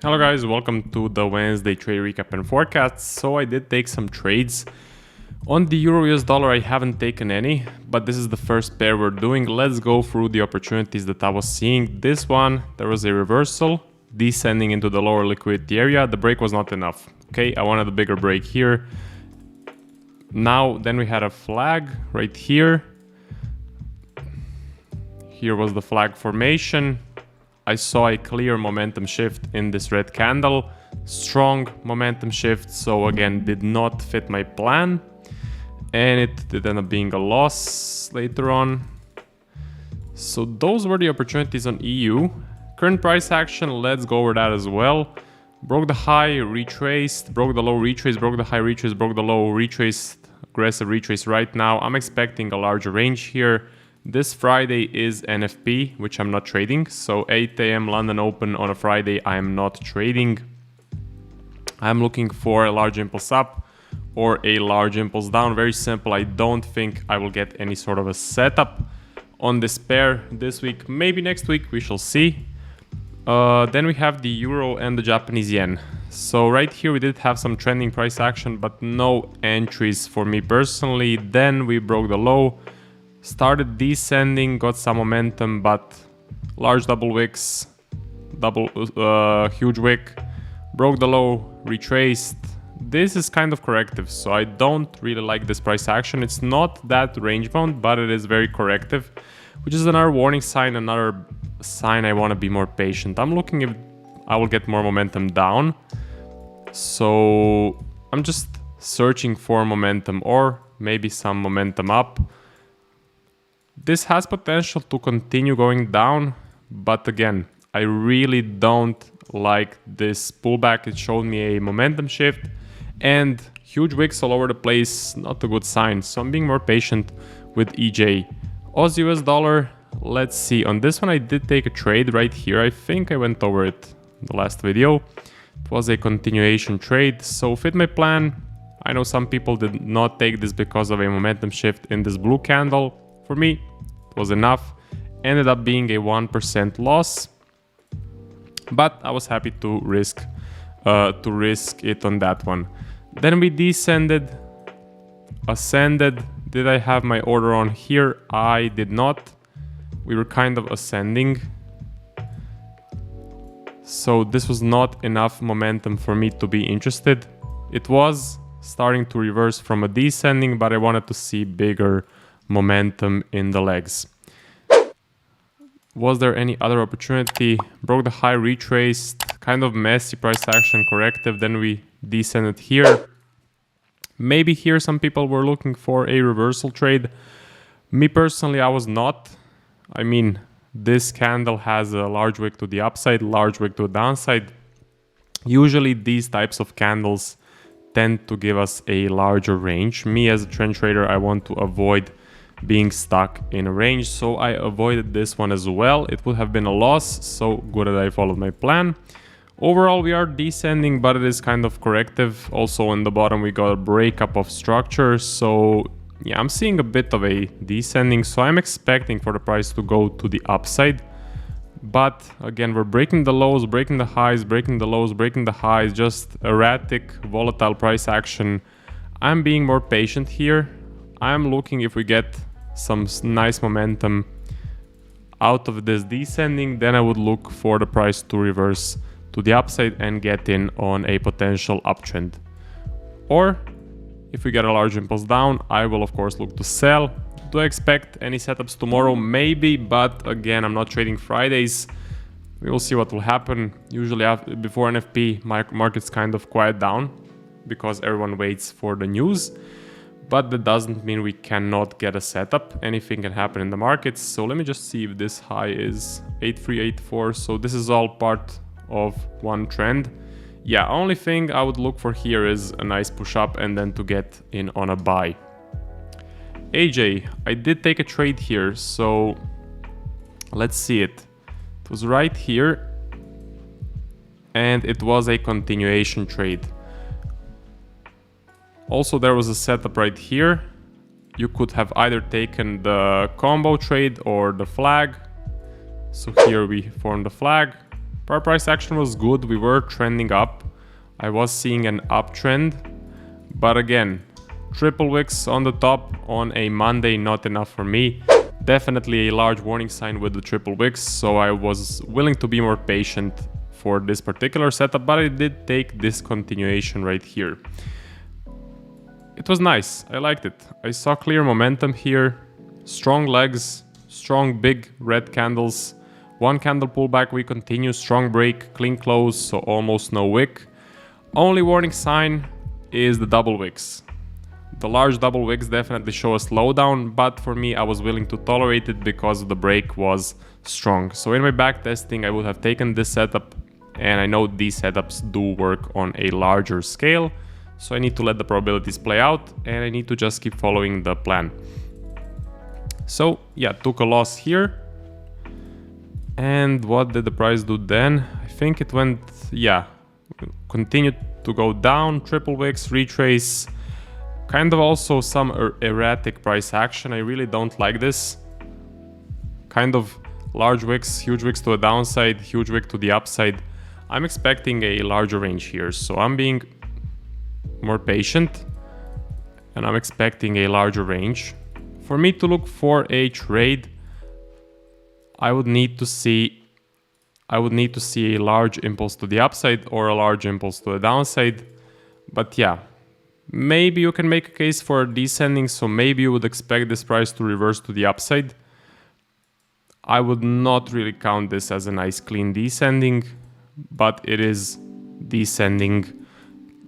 Hello guys, welcome to the Wednesday trade recap and forecast. So I did take some trades. On the Euro US dollar I haven't taken any, but this is the first pair we're doing. Let's go through the opportunities that I was seeing. This one, there was a reversal, descending into the lower liquidity area. The break was not enough. Okay, I wanted a bigger break here. Then we had a flag right here. Here was the flag formation. I saw a clear momentum shift in this red candle, strong momentum shift, so again did not fit my plan, and it did end up being a loss later on. So those were the opportunities on EU. Current price action, let's go over that as well. Broke the high, retraced, broke the low, retraced, broke the high, retraced, broke the low, retraced, aggressive retrace right now. I'm expecting a larger range here. This Friday is NFP, which I'm not trading. So 8 a.m. London Open on a Friday, I am not trading. I'm looking for a large impulse up or a large impulse down. Very simple. I don't think I will get any sort of a setup on this pair this week. Maybe next week, we shall see. Then we have the Euro and the Japanese Yen. So right here, we did have some trending price action, but no entries for me personally. Then we broke the low. Started descending, got some momentum, but large double wicks, huge wick, broke the low, retraced. This is kind of corrective, so I don't really like this price action. It's not that range bound, but it is very corrective, which is another warning sign, another sign I want to be more patient. I'm looking if I will get more momentum down. So I'm just searching for momentum or maybe some momentum up. This has potential to continue going down, but again, I really don't like this pullback. It showed me a momentum shift and huge wicks all over the place, not a good sign. So I'm being more patient with EJ. Aussie US dollar, let's see. On this one, I did take a trade right here. I think I went over it in the last video. It was a continuation trade, so fit my plan. I know some people did not take this because of a momentum shift in this blue candle. For me, it was enough. Ended up being a 1% loss, but I was happy to risk it on that one. Then we descended, ascended. Did I have my order on here? I did not. We were kind of ascending. So this was not enough momentum for me to be interested. It was starting to reverse from a descending, but I wanted to see bigger momentum in the legs. Was there any other opportunity? Broke the high, retraced, kind of messy price action corrective. Then we descended here. Maybe here some people were looking for a reversal trade. Me personally, I was not. I mean, this candle has a large wick to the upside, large wick to the downside. Usually these types of candles tend to give us a larger range. Me as a trend trader, I want to avoid being stuck in a range, so I avoided this one as well. It would have been a loss, so good that I followed my plan. Overall, we are descending, but it is kind of corrective. Also on the bottom, we got a breakup of structure, so yeah, I'm seeing a bit of a descending, so I'm expecting for the price to go to the upside. But again, we're breaking the lows, breaking the highs, breaking the lows, breaking the highs, just erratic, volatile price action. I'm being more patient here. I'm looking if we get some nice momentum out of this descending, then I would look for the price to reverse to the upside and get in on a potential uptrend. Or if we get a large impulse down, I will of course look to sell. Do I expect any setups tomorrow? Maybe, but again, I'm not trading Fridays. We will see what will happen. Usually before NFP, my markets kind of quiet down because everyone waits for the news. But that doesn't mean we cannot get a setup. Anything can happen in the markets. So let me just see if this high is 8384. So this is all part of one trend. Yeah, only thing I would look for here is a nice push up and then to get in on a buy. AJ, I did take a trade here, so let's see it. It was right here and it was a continuation trade. Also, there was a setup right here. You could have either taken the combo trade or the flag. So here we formed the flag, Prior price action was good. We were trending up. I was seeing an uptrend. But again, triple wicks on the top on a Monday, not enough for me. Definitely a large warning sign with the triple wicks, so I was willing to be more patient for this particular setup, but I did take this continuation right here. It was nice, I liked it. I saw clear momentum here, strong legs, strong big red candles, one candle pullback, we continue, strong break, clean close, so almost no wick. Only warning sign is the double wicks. The large double wicks definitely show a slowdown, but for me I was willing to tolerate it because the break was strong. So in my back testing I would have taken this setup, and I know these setups do work on a larger scale, so I need to let the probabilities play out and I need to just keep following the plan. So yeah, took a loss here. And what did the price do then? I think it went, yeah, continued to go down, triple wicks, retrace. Kind of also some erratic price action. I really don't like this. Kind of large wicks, huge wicks to a downside, huge wick to the upside. I'm expecting a larger range here, so I'm being more patient and I'm expecting a larger range. For me to look for a trade, I would need to see a large impulse to the upside or a large impulse to the downside. But yeah, maybe you can make a case for descending, so maybe you would expect this price to reverse to the upside. I would not really count this as a nice clean descending, but it is descending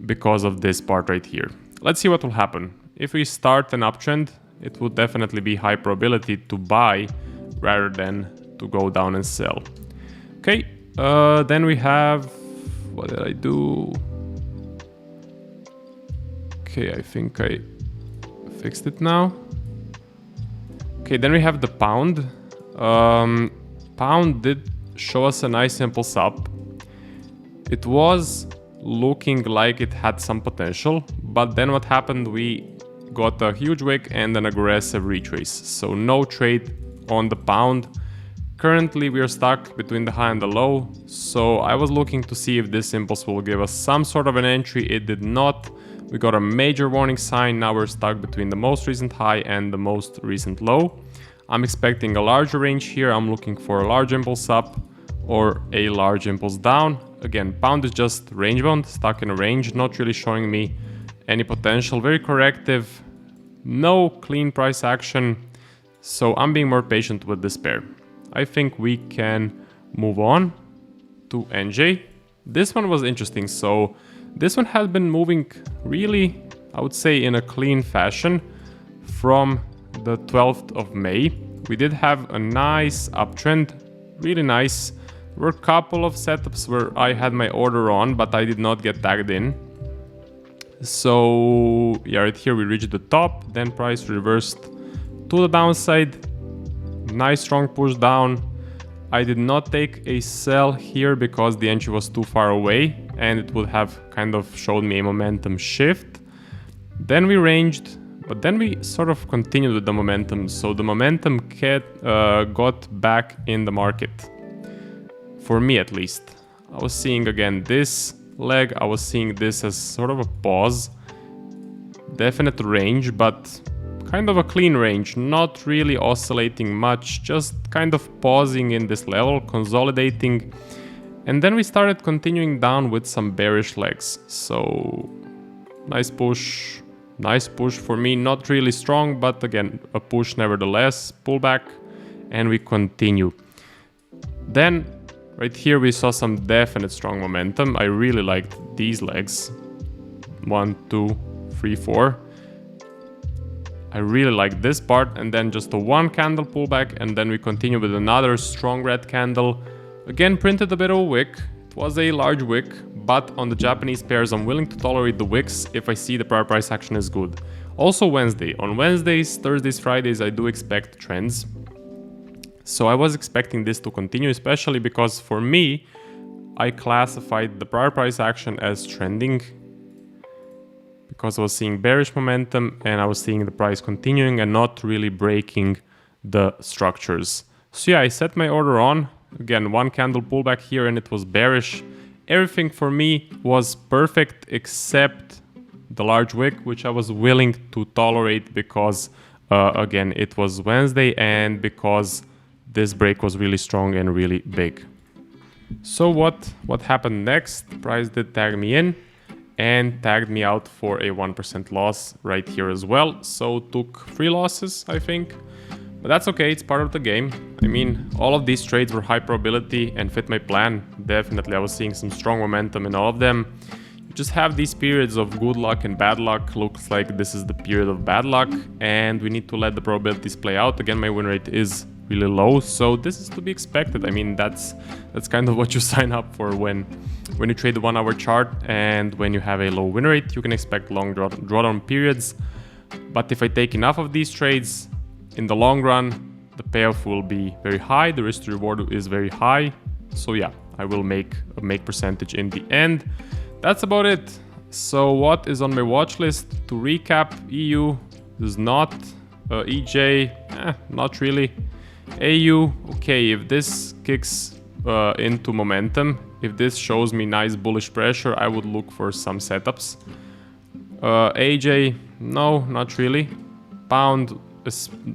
because of this part right here. Let's see what will happen. If we start an uptrend, it would definitely be high probability to buy rather than to go down and sell. Okay, then we have, what did I do? Okay, I think I fixed it now. Okay, then we have the pound. Pound did show us a nice impulse up. It was looking like it had some potential, but then what happened? We got a huge wick and an aggressive retrace. So no trade on the pound. Currently we are stuck between the high and the low. So I was looking to see if this impulse will give us some sort of an entry. It did not. We got a major warning sign. Now we're stuck between the most recent high and the most recent low. I'm expecting a larger range here. I'm looking for a large impulse up or a large impulse down. Again, pound is just range bound, stuck in a range, not really showing me any potential. Very corrective, no clean price action. So I'm being more patient with this pair. I think we can move on to NJ. This one was interesting. So this one has been moving really, I would say, in a clean fashion from the 12th of May. We did have a nice uptrend, really nice. There were a couple of setups where I had my order on, but I did not get tagged in. So yeah, right here we reached the top, then price reversed to the downside. Nice strong push down. I did not take a sell here because the entry was too far away and it would have kind of showed me a momentum shift. Then we ranged, but then we sort of continued with the momentum. So the momentum got back in the market. For me at least. I was seeing again this leg, I was seeing this as sort of a pause. Definite range, but kind of a clean range, not really oscillating much, just kind of pausing in this level, consolidating. And then we started continuing down with some bearish legs. So nice push for me, not really strong, but again, a push nevertheless, pullback, and we continue. Then right here we saw some definite strong momentum. I really liked these legs. 1, 2, 3, 4. I really like this part, and then just a one candle pullback, and then we continue with another strong red candle. Again, printed a bit of a wick. It was a large wick, but on the Japanese pairs I'm willing to tolerate the wicks if I see the prior price action is good. Also Wednesday. On Wednesdays, Thursdays, Fridays I do expect trends. So I was expecting this to continue, especially because for me, I classified the prior price action as trending because I was seeing bearish momentum and I was seeing the price continuing and not really breaking the structures. So yeah, I set my order on Again, one candle pullback here and it was bearish. Everything for me was perfect except the large wick, which I was willing to tolerate because again, it was Wednesday and because this break was really strong and really big. So what happened next? Price did tag me in and tagged me out for a 1% loss right here as well. So took 3 losses, I think. But that's okay, it's part of the game. I mean, all of these trades were high probability and fit my plan. Definitely, I was seeing some strong momentum in all of them. You just have these periods of good luck and bad luck. Looks like this is the period of bad luck and we need to let the probabilities play out. Again, my win rate is really low, so this is to be expected. I mean, that's kind of what you sign up for when you trade the 1 hour chart, and when you have a low win rate, you can expect long drawdown periods. But if I take enough of these trades, in the long run, the payoff will be very high, the risk to reward is very high. So yeah, I will make a percentage in the end. That's about it. So what is on my watch list? To recap, EU is not, EJ, not really. AU, okay, if this kicks into momentum, if this shows me nice bullish pressure, I would look for some setups. AJ, no, not really. Pound,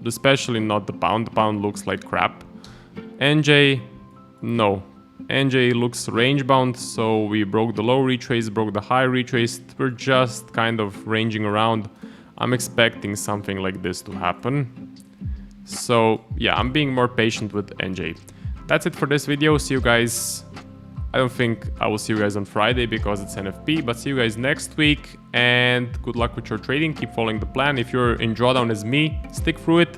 especially not the pound. The pound looks like crap. NJ, no. NJ looks range bound, so we broke the low retrace, broke the high retrace. We're just kind of ranging around. I'm expecting something like this to happen. So yeah, I'm being more patient with NJ. That's it for this video. See you guys. I don't think I will see you guys on Friday because it's NFP, but see you guys next week and good luck with your trading. Keep following the plan. If you're in drawdown as me, stick through it.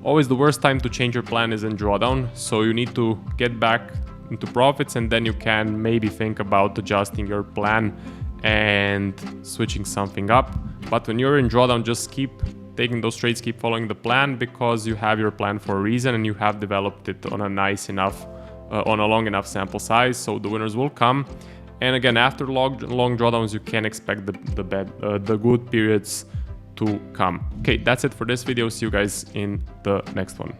Always the worst time to change your plan is in drawdown. So you need to get back into profits and then you can maybe think about adjusting your plan and switching something up. But when you're in drawdown, just keep taking those trades, keep following the plan because you have your plan for a reason and you have developed it on a nice enough, on a long enough sample size, so the winners will come. And again, after long drawdowns, you can expect the good periods to come. Okay, that's it for this video. See you guys in the next one.